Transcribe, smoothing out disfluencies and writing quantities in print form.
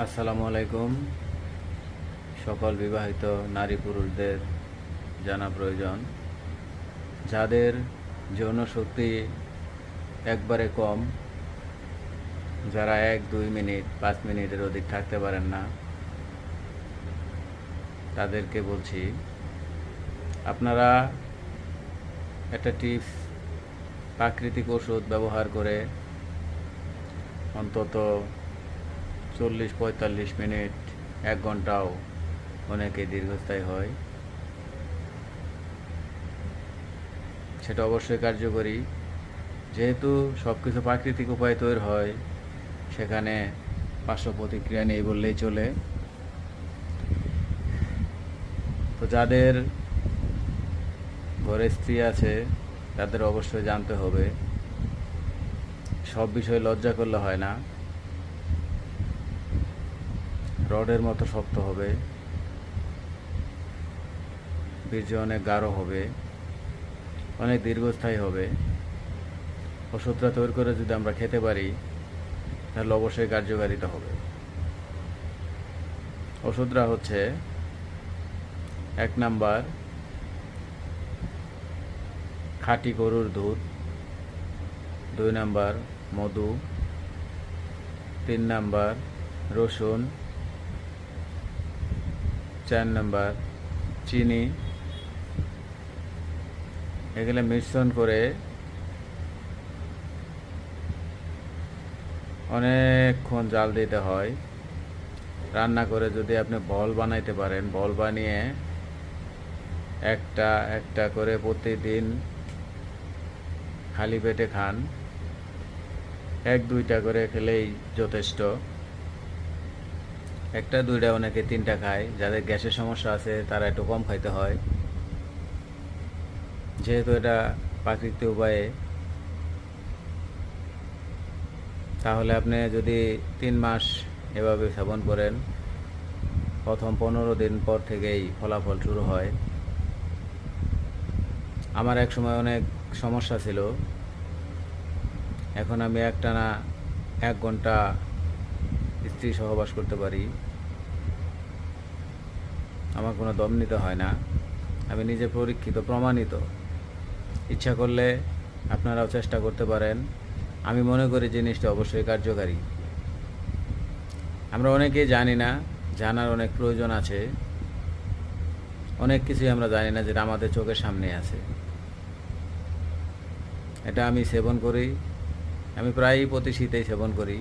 আসসালামু আলাইকুম। সকল বিবাহিত নারী পুরুষদের জানা প্রয়োজন, যাদের যৌন শক্তি একবারে কম, যারা 1-2 মিনিট 5 মিনিটের অধিক থাকতে পারেন না, তাদেরকে বলছি আপনারা একটা টিপস, প্রাকৃতিক ওষুধ ব্যবহার করে অন্তত 40-45 মিনিট, 1 ঘন্টাও অনেকে দীর্ঘস্থায়ী হয়। সেটা অবশ্যই কার্যকরী। যেহেতু সব কিছু প্রাকৃতিক উপায়ে তৈরি হয়, সেখানে পার্শ্ব প্রতিক্রিয়া নেই বললেই চলে। তো যাদের ঘরে স্ত্রী আছে, তাদের অবশ্যই জানতে হবে, সব বিষয়ে লজ্জা করলে হয় না। রডের মতো শক্ত হবে, বীর্য অনেক গাঢ় হবে, অনেক দীর্ঘস্থায়ী হবে। ওষুধটা তৈরি করে যদি আমরা খেতে পারি, তাহলে অবশ্যই কার্যকারিতা হবে। ওষুধটা হচ্ছে 1 নাম্বার খাঁটি গরুর দুধ, 2 নাম্বার মধু, 3 নাম্বার রসুন, 4 নাম্বার চিনি। এগুলো মিশ্রণ করে অনেকক্ষণ জাল দিতে হয়। রান্না করে যদি আপনি বল বানাইতে পারেন, বল বানিয়ে একটা একটা করে প্রতিদিন খালি পেটে খান। 1-2টা করে খেলেই যথেষ্ট। 1টা 2টা, অনেকে 3টা খায়। যাদের গ্যাসের সমস্যা আছে তারা একটু কম খাইতে হয়। যেহেতু এটা প্রাকৃতিক উপায়ে, তাহলে আপনি যদি 3 মাস এভাবে সেবন করেন, প্রথম 15 দিন পর থেকেই ফলাফল শুরু হয়। আমার এক সময় অনেক সমস্যা ছিল, এখন আমি একটানা 1 ঘন্টা স্ত্রী সহবাস করতে পারি। আমার কোনো দম নিতে হয় না। আমি নিজে পরীক্ষিত, প্রমাণিত। ইচ্ছা করলে আপনারাও চেষ্টা করতে পারেন। আমি মনে করি জিনিসটা অবশ্যই কার্যকারী। আমরা অনেকেই জানি না, জানার অনেক প্রয়োজন আছে। অনেক কিছুই আমরা জানি না, যেটা আমাদের চোখের সামনে আছে। এটা আমি সেবন করি, আমি প্রায়ই প্রতি শীতেই সেবন করি।